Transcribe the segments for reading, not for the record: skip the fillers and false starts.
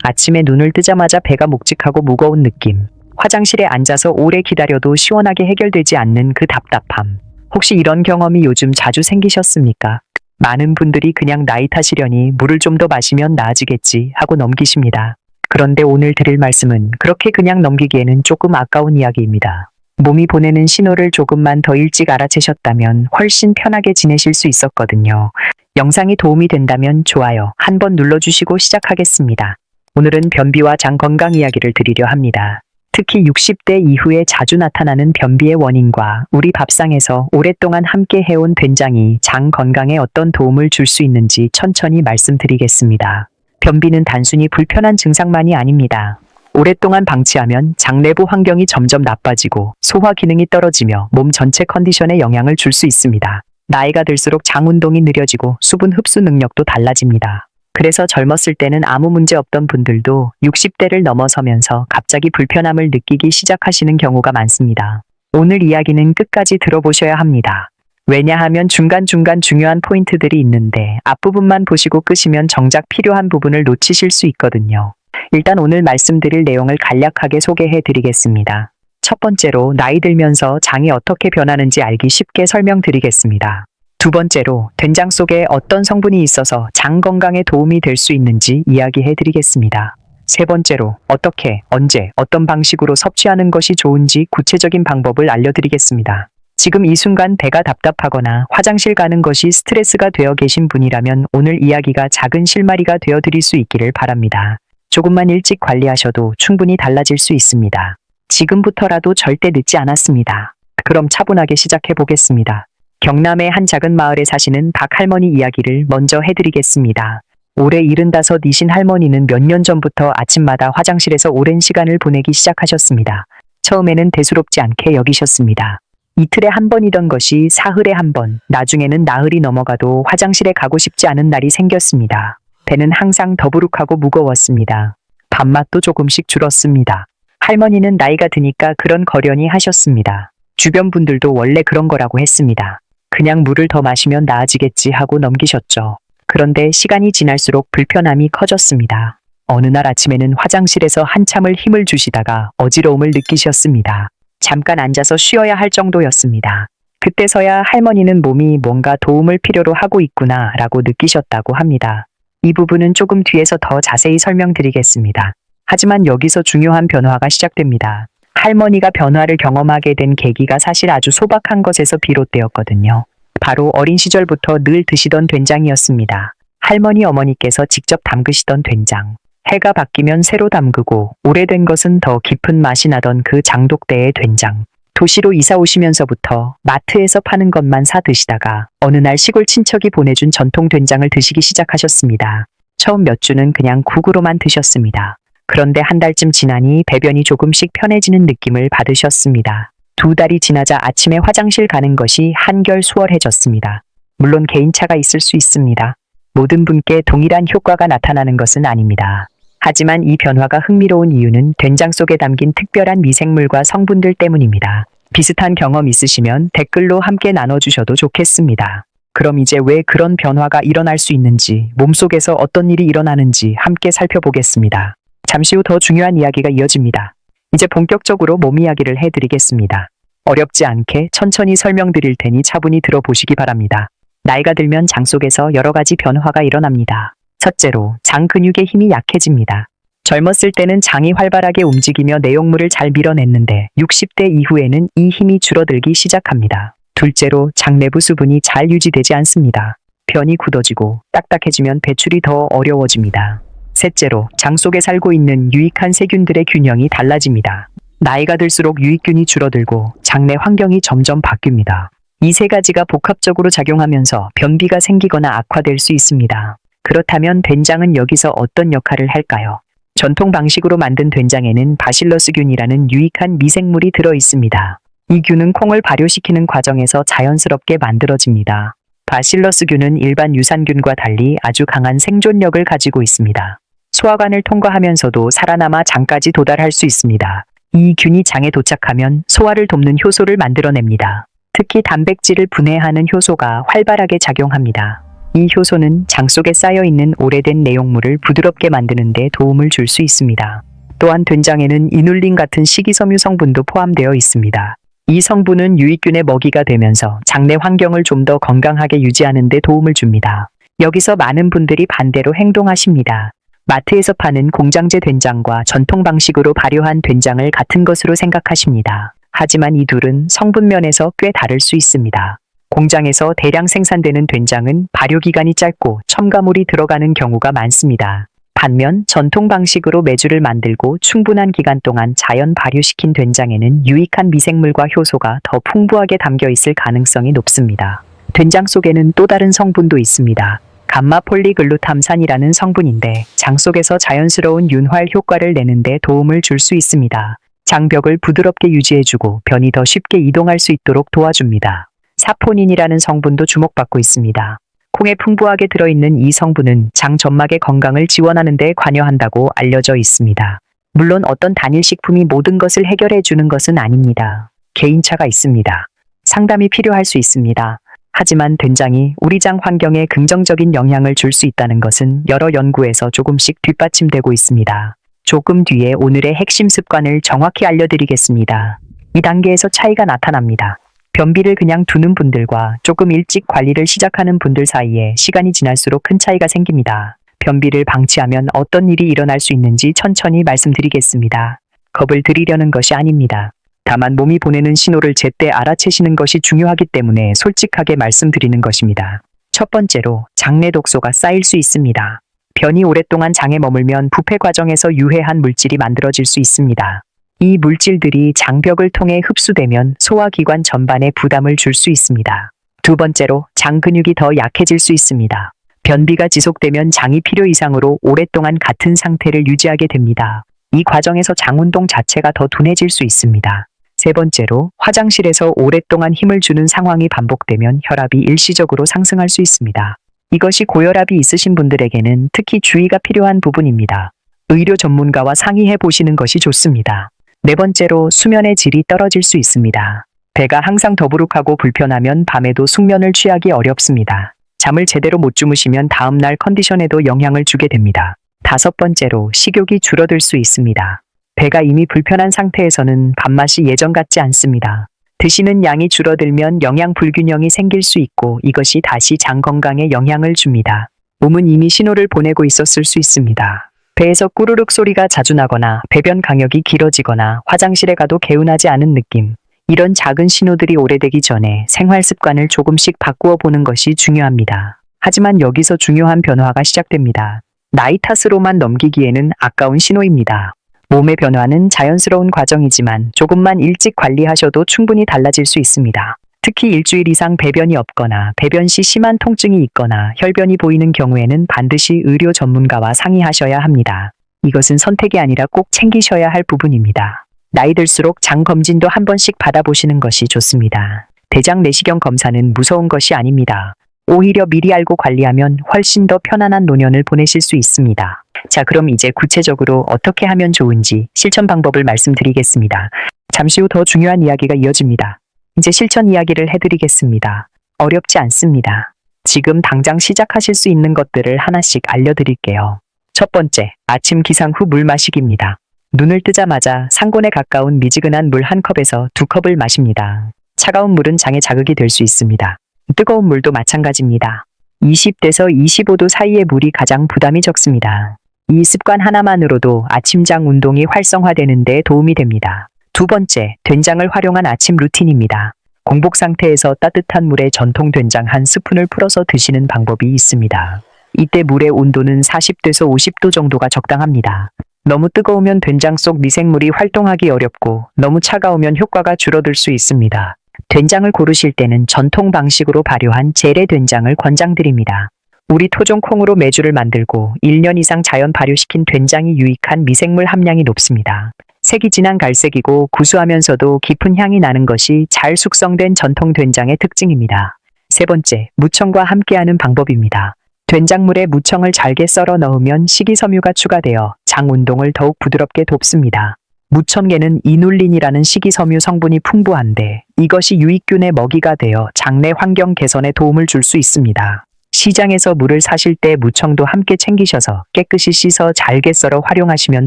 아침에 눈을 뜨자마자 배가 묵직하고 무거운 느낌. 화장실에 앉아서 오래 기다려도 시원하게 해결되지 않는 그 답답함. 혹시 이런 경험이 요즘 자주 생기셨습니까? 많은 분들이 그냥 나이 탓이려니 물을 좀 더 마시면 나아지겠지 하고 넘기십니다. 그런데 오늘 드릴 말씀은 그렇게 그냥 넘기기에는 조금 아까운 이야기입니다. 몸이 보내는 신호를 조금만 더 일찍 알아채셨다면 훨씬 편하게 지내실 수 있었거든요. 영상이 도움이 된다면 좋아요 한번 눌러주시고 시작하겠습니다. 오늘은 변비와 장 건강 이야기를 드리려 합니다. 특히 60대 이후에 자주 나타나는 변비의 원인과 우리 밥상에서 오랫동안 함께 해온 된장이 장 건강에 어떤 도움을 줄 수 있는지 천천히 말씀드리겠습니다. 변비는 단순히 불편한 증상만이 아닙니다. 오랫동안 방치하면 장 내부 환경이 점점 나빠지고 소화 기능이 떨어지며 몸 전체 컨디션에 영향을 줄 수 있습니다. 나이가 들수록 장 운동이 느려지고 수분 흡수 능력도 달라집니다. 그래서 젊었을 때는 아무 문제 없던 분들도 60대를 넘어서면서 갑자기 불편함을 느끼기 시작하시는 경우가 많습니다. 오늘 이야기는 끝까지 들어보셔야 합니다. 왜냐하면 중간중간 중요한 포인트들이 있는데 앞부분만 보시고 끄시면 정작 필요한 부분을 놓치실 수 있거든요. 일단 오늘 말씀드릴 내용을 간략하게 소개해 드리겠습니다. 첫 번째로 나이 들면서 장이 어떻게 변하는지 알기 쉽게 설명드리겠습니다. 두 번째로 된장 속에 어떤 성분이 있어서 장 건강에 도움이 될 수 있는지 이야기해 드리겠습니다. 세 번째로 어떻게, 언제, 어떤 방식으로 섭취하는 것이 좋은지 구체적인 방법을 알려드리겠습니다. 지금 이 순간 배가 답답하거나 화장실 가는 것이 스트레스가 되어 계신 분이라면 오늘 이야기가 작은 실마리가 되어 드릴 수 있기를 바랍니다. 조금만 일찍 관리하셔도 충분히 달라질 수 있습니다. 지금부터라도 절대 늦지 않았습니다. 그럼 차분하게 시작해 보겠습니다. 경남의 한 작은 마을에 사시는 박 할머니 이야기를 먼저 해드리겠습니다. 올해 75이신 할머니는 몇 년 전부터 아침마다 화장실에서 오랜 시간을 보내기 시작하셨습니다. 처음에는 대수롭지 않게 여기셨습니다. 이틀에 한 번이던 것이 사흘에 한 번, 나중에는 나흘이 넘어가도 화장실에 가고 싶지 않은 날이 생겼습니다. 배는 항상 더부룩하고 무거웠습니다. 밥맛도 조금씩 줄었습니다. 할머니는 나이가 드니까 그런 거려니 하셨습니다. 주변 분들도 원래 그런 거라고 했습니다. 그냥 물을 더 마시면 나아지겠지 하고 넘기셨죠. 그런데 시간이 지날수록 불편함이 커졌습니다. 어느 날 아침에는 화장실에서 한참을 힘을 주시다가 어지러움을 느끼셨습니다. 잠깐 앉아서 쉬어야 할 정도였습니다. 그때서야 할머니는 몸이 뭔가 도움을 필요로 하고 있구나 라고 느끼셨다고 합니다. 이 부분은 조금 뒤에서 더 자세히 설명드리겠습니다. 하지만 여기서 중요한 변화가 시작됩니다. 할머니가 변화를 경험하게 된 계기가 사실 아주 소박한 것에서 비롯되었거든요. 바로 어린 시절부터 늘 드시던 된장이었습니다. 할머니 어머니께서 직접 담그시던 된장. 해가 바뀌면 새로 담그고 오래된 것은 더 깊은 맛이 나던 그 장독대의 된장. 도시로 이사 오시면서부터 마트에서 파는 것만 사 드시다가 어느 날 시골 친척이 보내준 전통 된장을 드시기 시작하셨습니다. 처음 몇 주는 그냥 국으로만 드셨습니다. 그런데 한 달쯤 지나니 배변이 조금씩 편해지는 느낌을 받으셨습니다. 2달이 지나자 아침에 화장실 가는 것이 한결 수월해졌습니다. 물론 개인차가 있을 수 있습니다. 모든 분께 동일한 효과가 나타나는 것은 아닙니다. 하지만 이 변화가 흥미로운 이유는 된장 속에 담긴 특별한 미생물과 성분들 때문입니다. 비슷한 경험 있으시면 댓글로 함께 나눠주셔도 좋겠습니다. 그럼 이제 왜 그런 변화가 일어날 수 있는지, 몸속에서 어떤 일이 일어나는지 함께 살펴보겠습니다. 잠시 후 더 중요한 이야기가 이어집니다. 이제 본격적으로 몸 이야기를 해드리겠습니다. 어렵지 않게 천천히 설명드릴 테니 차분히 들어보시기 바랍니다. 나이가 들면 장 속에서 여러 가지 변화가 일어납니다. 첫째로, 장 근육의 힘이 약해집니다. 젊었을 때는 장이 활발하게 움직이며 내용물을 잘 밀어냈는데 60대 이후에는 이 힘이 줄어들기 시작합니다. 둘째로, 장 내부 수분이 잘 유지되지 않습니다. 변이 굳어지고 딱딱해지면 배출이 더 어려워집니다. 셋째로, 장 속에 살고 있는 유익한 세균들의 균형이 달라집니다. 나이가 들수록 유익균이 줄어들고 장내 환경이 점점 바뀝니다. 이 세 가지가 복합적으로 작용하면서 변비가 생기거나 악화될 수 있습니다. 그렇다면 된장은 여기서 어떤 역할을 할까요? 전통 방식으로 만든 된장에는 바실러스균이라는 유익한 미생물이 들어 있습니다. 이 균은 콩을 발효시키는 과정에서 자연스럽게 만들어집니다. 바실러스균은 일반 유산균과 달리 아주 강한 생존력을 가지고 있습니다. 소화관을 통과하면서도 살아남아 장까지 도달할 수 있습니다. 이 균이 장에 도착하면 소화를 돕는 효소를 만들어냅니다. 특히 단백질을 분해하는 효소가 활발하게 작용합니다. 이 효소는 장 속에 쌓여있는 오래된 내용물을 부드럽게 만드는 데 도움을 줄 수 있습니다. 또한 된장에는 이눌린 같은 식이섬유 성분도 포함되어 있습니다. 이 성분은 유익균의 먹이가 되면서 장내 환경을 좀 더 건강하게 유지하는 데 도움을 줍니다. 여기서 많은 분들이 반대로 행동하십니다. 마트에서 파는 공장제 된장과 전통 방식으로 발효한 된장을 같은 것으로 생각하십니다. 하지만 이 둘은 성분 면에서 꽤 다를 수 있습니다. 공장에서 대량 생산되는 된장은 발효기간이 짧고 첨가물이 들어가는 경우가 많습니다. 반면 전통 방식으로 메주를 만들고 충분한 기간 동안 자연 발효시킨 된장에는 유익한 미생물과 효소가 더 풍부하게 담겨 있을 가능성이 높습니다. 된장 속에는 또 다른 성분도 있습니다. 감마폴리글루탐산이라는 성분인데 장 속에서 자연스러운 윤활 효과를 내는 데 도움을 줄 수 있습니다. 장벽을 부드럽게 유지해주고 변이 더 쉽게 이동할 수 있도록 도와줍니다. 사포닌이라는 성분도 주목받고 있습니다. 콩에 풍부하게 들어있는 이 성분은 장 점막의 건강을 지원하는 데 관여한다고 알려져 있습니다. 물론 어떤 단일 식품이 모든 것을 해결해 주는 것은 아닙니다. 개인차가 있습니다. 상담이 필요할 수 있습니다. 하지만 된장이 우리 장 환경에 긍정적인 영향을 줄 수 있다는 것은 여러 연구에서 조금씩 뒷받침되고 있습니다. 조금 뒤에 오늘의 핵심 습관을 정확히 알려드리겠습니다. 이 단계에서 차이가 나타납니다. 변비를 그냥 두는 분들과 조금 일찍 관리를 시작하는 분들 사이에 시간이 지날수록 큰 차이가 생깁니다. 변비를 방치하면 어떤 일이 일어날 수 있는지 천천히 말씀드리겠습니다. 겁을 들이려는 것이 아닙니다. 다만 몸이 보내는 신호를 제때 알아채시는 것이 중요하기 때문에 솔직하게 말씀드리는 것입니다. 첫 번째로 장내 독소가 쌓일 수 있습니다. 변이 오랫동안 장에 머물면 부패 과정에서 유해한 물질이 만들어질 수 있습니다. 이 물질들이 장벽을 통해 흡수되면 소화기관 전반에 부담을 줄 수 있습니다. 두 번째로 장 근육이 더 약해질 수 있습니다. 변비가 지속되면 장이 필요 이상으로 오랫동안 같은 상태를 유지하게 됩니다. 이 과정에서 장 운동 자체가 더 둔해질 수 있습니다. 세 번째로 화장실에서 오랫동안 힘을 주는 상황이 반복되면 혈압이 일시적으로 상승할 수 있습니다. 이것이 고혈압이 있으신 분들에게는 특히 주의가 필요한 부분입니다. 의료 전문가와 상의해 보시는 것이 좋습니다. 네 번째로 수면의 질이 떨어질 수 있습니다. 배가 항상 더부룩하고 불편하면 밤에도 숙면을 취하기 어렵습니다. 잠을 제대로 못 주무시면 다음날 컨디션에도 영향을 주게 됩니다. 다섯 번째로 식욕이 줄어들 수 있습니다. 배가 이미 불편한 상태에서는 밥맛이 예전 같지 않습니다. 드시는 양이 줄어들면 영양 불균형이 생길 수 있고 이것이 다시 장 건강에 영향을 줍니다. 몸은 이미 신호를 보내고 있었을 수 있습니다. 배에서 꾸르륵 소리가 자주 나거나 배변 간격이 길어지거나 화장실에 가도 개운하지 않은 느낌. 이런 작은 신호들이 오래되기 전에 생활 습관을 조금씩 바꾸어 보는 것이 중요합니다. 하지만 여기서 중요한 변화가 시작됩니다. 나이 탓으로만 넘기기에는 아까운 신호입니다. 몸의 변화는 자연스러운 과정이지만 조금만 일찍 관리하셔도 충분히 달라질 수 있습니다. 특히 일주일 이상 배변이 없거나 배변 시 심한 통증이 있거나 혈변이 보이는 경우에는 반드시 의료 전문가와 상의하셔야 합니다. 이것은 선택이 아니라 꼭 챙기셔야 할 부분입니다. 나이 들수록 장 검진도 한 번씩 받아보시는 것이 좋습니다. 대장 내시경 검사는 무서운 것이 아닙니다. 오히려 미리 알고 관리하면 훨씬 더 편안한 노년을 보내실 수 있습니다. 자, 그럼 이제 구체적으로 어떻게 하면 좋은지 실천 방법을 말씀드리겠습니다. 잠시 후 더 중요한 이야기가 이어집니다. 이제 실천 이야기를 해드리겠습니다. 어렵지 않습니다. 지금 당장 시작하실 수 있는 것들을 하나씩 알려드릴게요. 첫 번째, 아침 기상 후 물 마시기입니다. 눈을 뜨자마자 상곤에 가까운 미지근한 물 한 컵에서 2컵을 마십니다. 차가운 물은 장에 자극이 될 수 있습니다. 뜨거운 물도 마찬가지입니다. 20도에서 25도 사이의 물이 가장 부담이 적습니다. 이 습관 하나만으로도 아침장 운동이 활성화되는 데 도움이 됩니다. 두 번째, 된장을 활용한 아침 루틴입니다. 공복 상태에서 따뜻한 물에 전통 된장 한 스푼을 풀어서 드시는 방법이 있습니다. 이때 물의 온도는 40도에서 50도 정도가 적당합니다. 너무 뜨거우면 된장 속 미생물이 활동하기 어렵고 너무 차가우면 효과가 줄어들 수 있습니다. 된장을 고르실 때는 전통 방식으로 발효한 재래 된장을 권장드립니다. 우리 토종 콩으로 메주를 만들고 1년 이상 자연 발효시킨 된장이 유익한 미생물 함량이 높습니다. 색이 진한 갈색이고 구수하면서도 깊은 향이 나는 것이 잘 숙성된 전통 된장의 특징입니다. 세 번째, 무청과 함께하는 방법입니다. 된장물에 무청을 잘게 썰어 넣으면 식이섬유가 추가되어 장 운동을 더욱 부드럽게 돕습니다. 무청에는 이눌린이라는 식이섬유 성분이 풍부한데 이것이 유익균의 먹이가 되어 장내 환경 개선에 도움을 줄 수 있습니다. 시장에서 물을 사실 때 무청도 함께 챙기셔서 깨끗이 씻어 잘게 썰어 활용하시면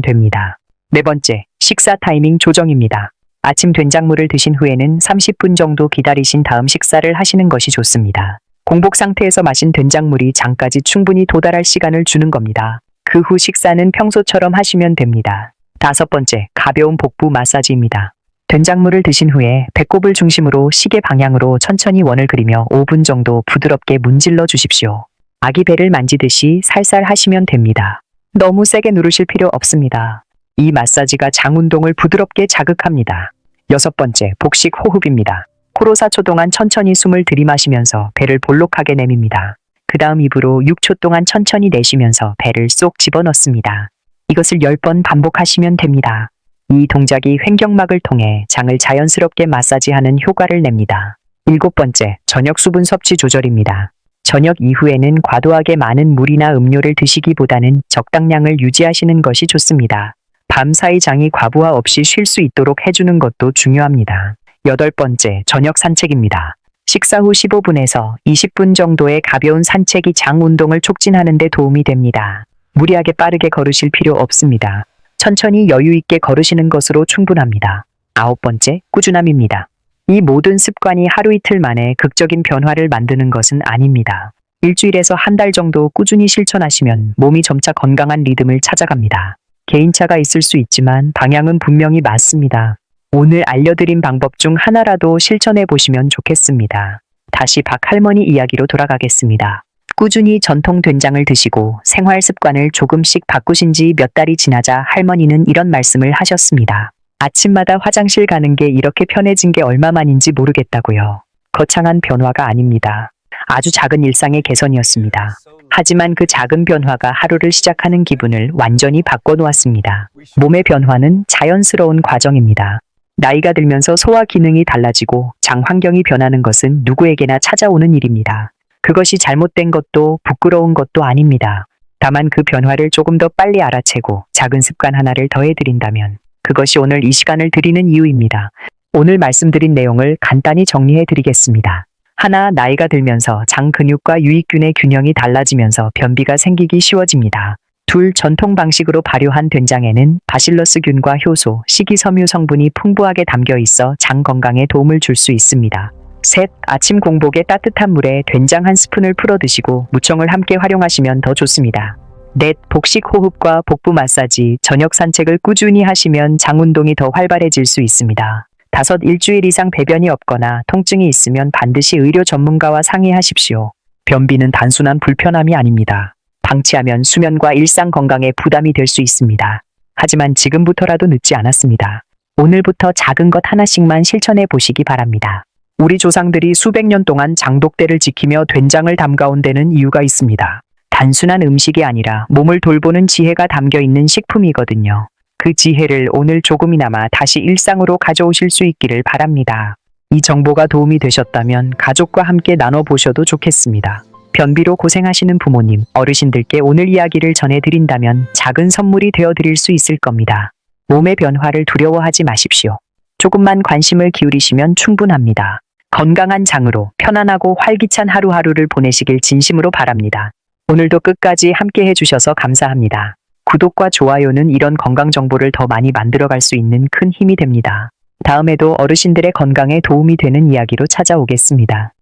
됩니다. 네 번째, 식사 타이밍 조정입니다. 아침 된장물을 드신 후에는 30분 정도 기다리신 다음 식사를 하시는 것이 좋습니다. 공복 상태에서 마신 된장물이 장까지 충분히 도달할 시간을 주는 겁니다. 그 후 식사는 평소처럼 하시면 됩니다. 다섯 번째, 가벼운 복부 마사지입니다. 된장물을 드신 후에 배꼽을 중심으로 시계 방향으로 천천히 원을 그리며 5분 정도 부드럽게 문질러 주십시오. 아기 배를 만지듯이 살살 하시면 됩니다. 너무 세게 누르실 필요 없습니다. 이 마사지가 장 운동을 부드럽게 자극합니다. 여섯 번째, 복식 호흡입니다. 코로 4초 동안 천천히 숨을 들이마시면서 배를 볼록하게 내밉니다. 그 다음 입으로 6초 동안 천천히 내쉬면서 배를 쏙 집어넣습니다. 이것을 10번 반복하시면 됩니다. 이 동작이 횡격막을 통해 장을 자연스럽게 마사지하는 효과를 냅니다. 일곱 번째, 저녁 수분 섭취 조절입니다. 저녁 이후에는 과도하게 많은 물이나 음료를 드시기보다는 적당량을 유지하시는 것이 좋습니다. 밤사이 장이 과부하 없이 쉴 수 있도록 해주는 것도 중요합니다. 여덟 번째, 저녁 산책입니다. 식사 후 15분에서 20분 정도의 가벼운 산책이 장 운동을 촉진하는 데 도움이 됩니다. 무리하게 빠르게 걸으실 필요 없습니다. 천천히 여유 있게 걸으시는 것으로 충분합니다. 아홉 번째, 꾸준함입니다. 이 모든 습관이 하루 이틀 만에 극적인 변화를 만드는 것은 아닙니다. 일주일에서 한 달 정도 꾸준히 실천하시면 몸이 점차 건강한 리듬을 찾아갑니다. 개인차가 있을 수 있지만 방향은 분명히 맞습니다. 오늘 알려드린 방법 중 하나라도 실천해 보시면 좋겠습니다. 다시 박 할머니 이야기로 돌아가겠습니다. 꾸준히 전통 된장을 드시고 생활 습관을 조금씩 바꾸신 지 몇 달이 지나자 할머니는 이런 말씀을 하셨습니다. 아침마다 화장실 가는 게 이렇게 편해진 게 얼마만인지 모르겠다고요. 거창한 변화가 아닙니다. 아주 작은 일상의 개선이었습니다. 하지만 그 작은 변화가 하루를 시작하는 기분을 완전히 바꿔놓았습니다. 몸의 변화는 자연스러운 과정입니다. 나이가 들면서 소화 기능이 달라지고 장 환경이 변하는 것은 누구에게나 찾아오는 일입니다. 그것이 잘못된 것도 부끄러운 것도 아닙니다. 다만 그 변화를 조금 더 빨리 알아채고 작은 습관 하나를 더해드린다면 그것이 오늘 이 시간을 드리는 이유입니다. 오늘 말씀드린 내용을 간단히 정리해 드리겠습니다. 하나, 나이가 들면서 장 근육과 유익균의 균형이 달라지면서 변비가 생기기 쉬워집니다. 둘, 전통 방식으로 발효한 된장에는 바실러스균과 효소, 식이섬유 성분이 풍부하게 담겨 있어 장 건강에 도움을 줄 수 있습니다. 셋, 아침 공복에 따뜻한 물에 된장 한 스푼을 풀어 드시고 무청을 함께 활용하시면 더 좋습니다. 넷, 복식 호흡과 복부 마사지, 저녁 산책을 꾸준히 하시면 장 운동이 더 활발해질 수 있습니다. 다섯, 일주일 이상 배변이 없거나 통증이 있으면 반드시 의료 전문가와 상의하십시오. 변비는 단순한 불편함이 아닙니다. 방치하면 수면과 일상 건강에 부담이 될 수 있습니다. 하지만 지금부터라도 늦지 않았습니다. 오늘부터 작은 것 하나씩만 실천해 보시기 바랍니다. 우리 조상들이 수백 년 동안 장독대를 지키며 된장을 담가온 데는 이유가 있습니다. 단순한 음식이 아니라 몸을 돌보는 지혜가 담겨 있는 식품이거든요. 그 지혜를 오늘 조금이나마 다시 일상으로 가져오실 수 있기를 바랍니다. 이 정보가 도움이 되셨다면 가족과 함께 나눠보셔도 좋겠습니다. 변비로 고생하시는 부모님, 어르신들께 오늘 이야기를 전해드린다면 작은 선물이 되어드릴 수 있을 겁니다. 몸의 변화를 두려워하지 마십시오. 조금만 관심을 기울이시면 충분합니다. 건강한 장으로 편안하고 활기찬 하루하루를 보내시길 진심으로 바랍니다. 오늘도 끝까지 함께 해주셔서 감사합니다. 구독과 좋아요는 이런 건강 정보를 더 많이 만들어갈 수 있는 큰 힘이 됩니다. 다음에도 어르신들의 건강에 도움이 되는 이야기로 찾아오겠습니다.